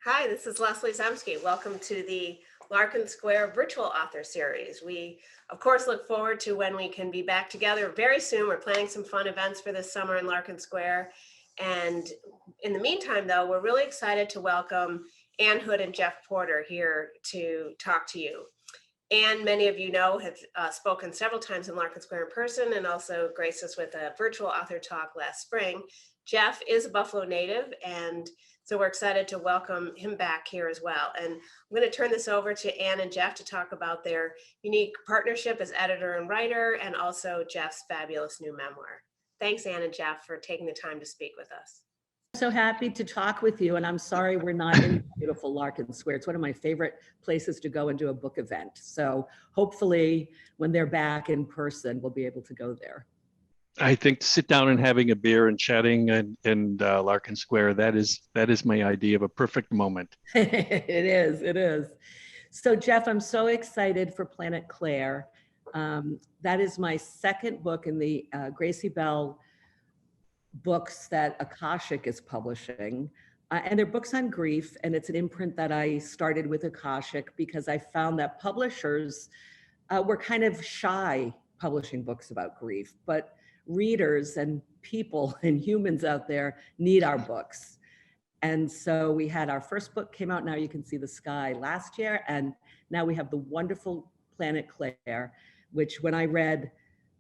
Hi, this is Leslie Zemsky. Welcome to the Larkin Square Virtual Author Series. We, of course, look forward to when we can be back together very soon. We're planning some fun events for this summer in Larkin Square. And in the meantime, though, we're really excited to welcome Ann Hood and Jeff Porter here to talk to you. Ann, many of you know, have spoken several times in Larkin Square in person and also graced us with a virtual author talk last spring. Jeff is a Buffalo native, and so we're excited to welcome him back here as well. And I'm going to turn this over to Ann and Jeff to talk about their unique partnership as editor and writer, and also Jeff's fabulous new memoir. Thanks, Ann and Jeff, for taking the time to speak with us. So happy to talk with you, and I'm sorry we're not in beautiful Larkin Square. It's one of my favorite places to go and do a book event. So hopefully when they're back in person, we'll be able to go there. I think sit down and having a beer and chatting in Larkin Square, that is my idea of a perfect moment. It is. So Jeff, I'm so excited for Planet Claire. That is my second book in the Gracie Bell books that Akashic is publishing. And they're books on grief, and it's an imprint that I started with Akashic because I found that publishers were kind of shy publishing books about grief, but readers and people and humans out there need our books. And so we had our first book came out, Now You Can See the Sky, last year, and now we have the wonderful Planet Claire, which when I read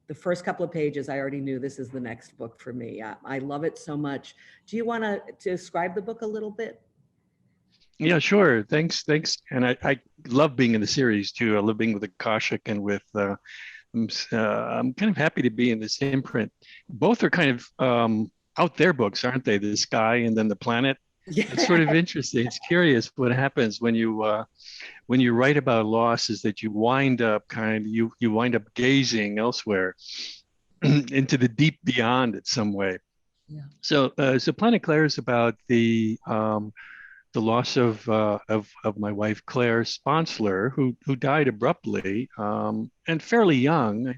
the first couple of pages, I already knew this is the next book for me. I love it so much. Do you want to describe the book a little bit? Yeah, sure. Thanks. And I love being in the series too. I love being with Akashic and with, I'm kind of happy to be in this imprint. Both are kind of out there books, aren't they? The Sky and then the Planet. Yeah. It's sort of interesting. It's curious what happens when you write about loss, is that you wind up you wind up gazing elsewhere into the deep beyond in some way. Yeah. So Planet Claire is about the loss of my wife Claire Sponsler, who died abruptly and fairly young.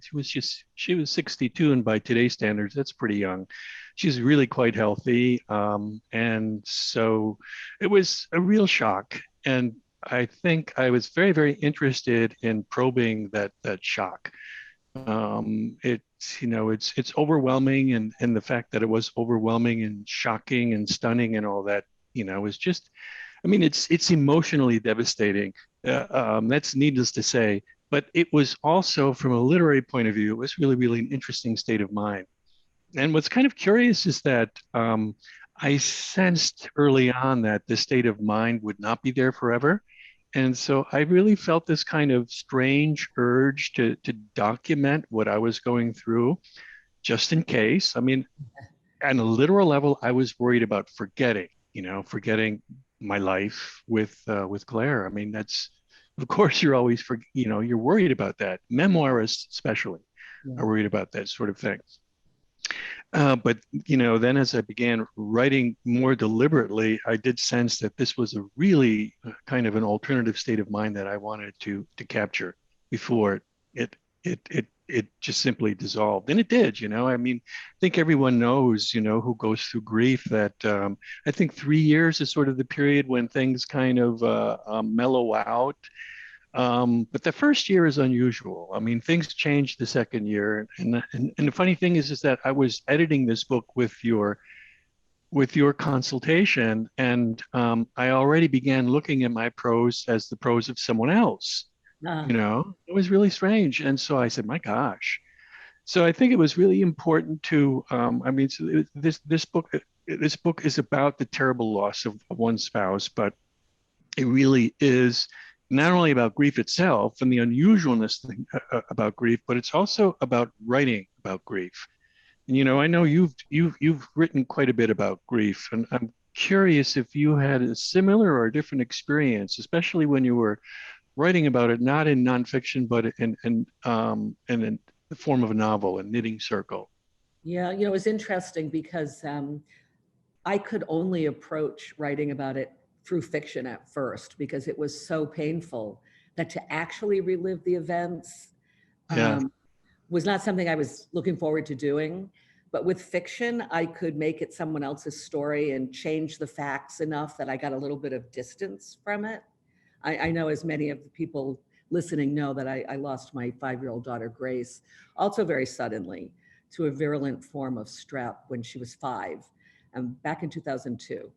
She was 62, and by today's standards, that's pretty young. She's really quite healthy, and so it was a real shock. And I think I was very, very interested in probing that shock. It's overwhelming, and the fact that it was overwhelming and shocking and stunning and all that, is just, I mean, it's emotionally devastating. That's needless to say. But it was also, from a literary point of view, it was really, really an interesting state of mind. And what's kind of curious is that I sensed early on that this state of mind would not be there forever. And so I really felt this kind of strange urge to document what I was going through, just in case. I mean, on a literal level, I was worried about forgetting my life with Claire. I mean, that's, of course, you're always, you're worried about that. Memoirists especially are worried about that sort of thing. But then as I began writing more deliberately, I did sense that this was a really kind of an alternative state of mind that I wanted to capture before it just simply dissolved. And it did. I mean, I think everyone knows, who goes through grief, that I think 3 years is sort of the period when things kind of mellow out. But the first year is unusual. I mean, things changed the second year. And the funny thing is that I was editing this book with your consultation, and I already began looking at my prose as the prose of someone else. It was really strange. And so I said, my gosh. So I think it was really important to, this book is about the terrible loss of one spouse, but it really is not only about grief itself and the unusualness about grief, but it's also about writing about grief. And I know you've written quite a bit about grief, and I'm curious if you had a similar or a different experience, especially when you were writing about it, not in nonfiction, but in the form of a novel, a knitting circle. Yeah, it was interesting because I could only approach writing about it through fiction at first, because it was so painful that to actually relive the events was not something I was looking forward to doing. But with fiction, I could make it someone else's story and change the facts enough that I got a little bit of distance from it. I know, as many of the people listening know, that I lost my 5-year-old daughter, Grace, also very suddenly to a virulent form of strep when she was 5, back in 2002.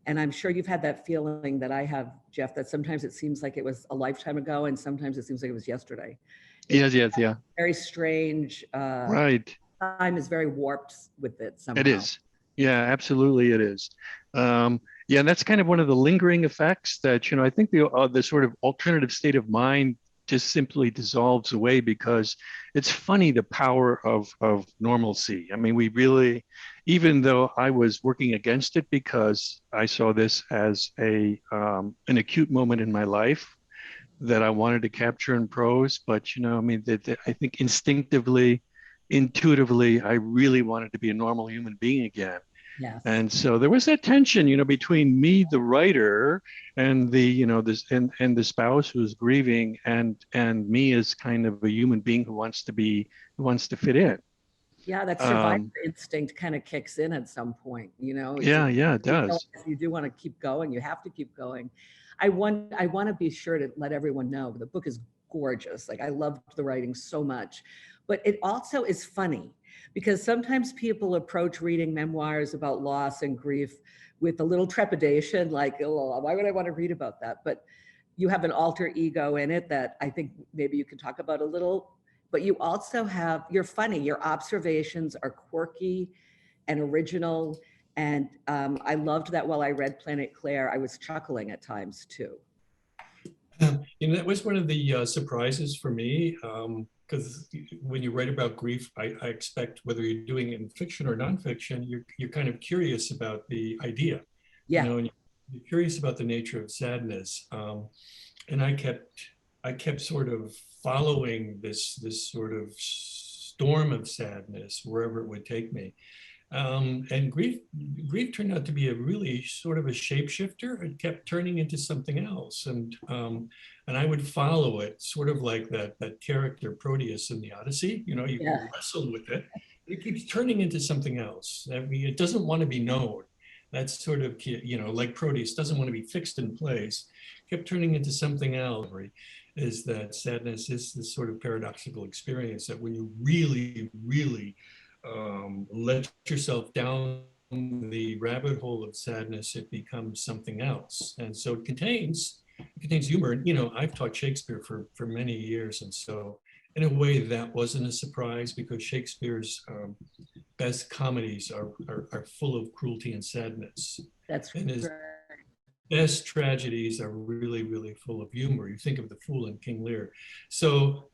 And I'm sure you've had that feeling that I have, Jeff, that sometimes it seems like it was a lifetime ago and sometimes it seems like it was yesterday. Yes, yes, yeah. Very strange. Right. Time is very warped with it somehow. It is. Yeah, absolutely it is. Yeah, and that's kind of one of the lingering effects that, I think the sort of alternative state of mind just simply dissolves away, because it's funny, the power of normalcy. I mean, we really, even though I was working against it because I saw this as an acute moment in my life that I wanted to capture in prose, but I mean, I think instinctively, intuitively, I really wanted to be a normal human being again. Yes. And so there was that tension, between me, the writer, and and the spouse who's grieving, and me as kind of a human being who wants to fit in. Yeah, that survivor instinct kind of kicks in at some point, Yeah, it does. You do want to keep going. You have to keep going. I want to be sure to let everyone know the book is gorgeous. Like, I loved the writing so much, but it also is funny, because sometimes people approach reading memoirs about loss and grief with a little trepidation, like, oh, why would I want to read about that? But you have an alter ego in it that I think maybe you can talk about a little. But you also you're funny. Your observations are quirky and original. And I loved that while I read Planet Claire, I was chuckling at times too. That was one of the surprises for me, because when you write about grief, I expect, whether you're doing it in fiction or nonfiction, you're kind of curious about the idea. Yeah. And you're curious about the nature of sadness. And I kept sort of following this sort of storm of sadness wherever it would take me. And grief turned out to be a really sort of a shapeshifter. It kept turning into something else, and I would follow it, sort of like that character Proteus in the Odyssey. You wrestle with it. It keeps turning into something else. I mean, it doesn't want to be known. That's sort of, like Proteus doesn't want to be fixed in place. Kept turning into something else. Is that sadness is this sort of paradoxical experience that when you really, really let yourself down the rabbit hole of sadness, it becomes something else. And so it contains humor. And, I've taught Shakespeare for many years. And so in a way that wasn't a surprise, because Shakespeare's best comedies are full of cruelty and sadness. That's and his right. best tragedies are really, really full of humor. You think of The Fool and King Lear. So,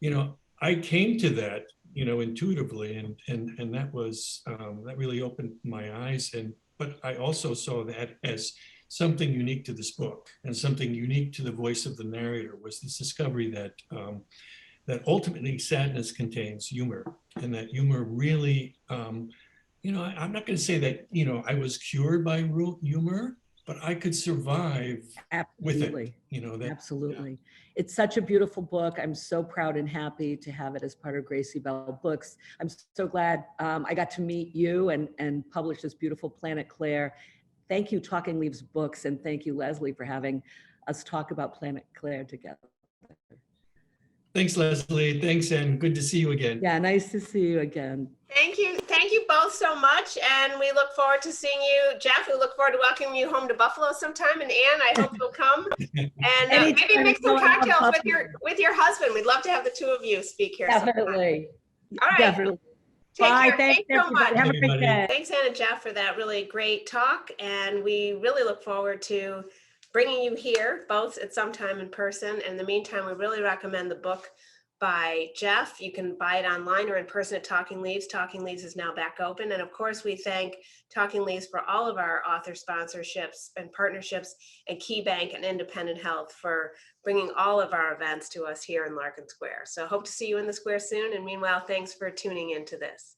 I came to that, intuitively, and that was that really opened my eyes. But I also saw that as something unique to this book, and something unique to the voice of the narrator, was this discovery that that ultimately sadness contains humor, and that humor really, I'm not going to say that I was cured by humor, but I could survive Absolutely. with it. Absolutely. Yeah. It's such a beautiful book. I'm so proud and happy to have it as part of Gracie Bell Books. I'm so glad I got to meet you and publish this beautiful Planet Claire. Thank you, Talking Leaves Books, and thank you, Leslie, for having us talk about Planet Claire together. Thanks, Leslie. Thanks, and good to see you again. Yeah, nice to see you again. Thank you. Thank you both so much. And we look forward to seeing you. Jeff, we look forward to welcoming you home to Buffalo sometime. And Anne, I hope you'll come. And maybe mix some cocktails with your husband. We'd love to have the two of you speak here. Definitely. Sometime. All right. Definitely. Take Bye. care. Thanks so much. Have a great day. Thanks, Anne and Jeff, for that really great talk. And we really look forward to bringing you here, both at some time in person. In the meantime, we really recommend the book by Jeff. You can buy it online or in person at Talking Leaves. Talking Leaves is now back open. And of course, we thank Talking Leaves for all of our author sponsorships and partnerships, and KeyBank and Independent Health for bringing all of our events to us here in Larkin Square. So hope to see you in the square soon. And meanwhile, thanks for tuning into this.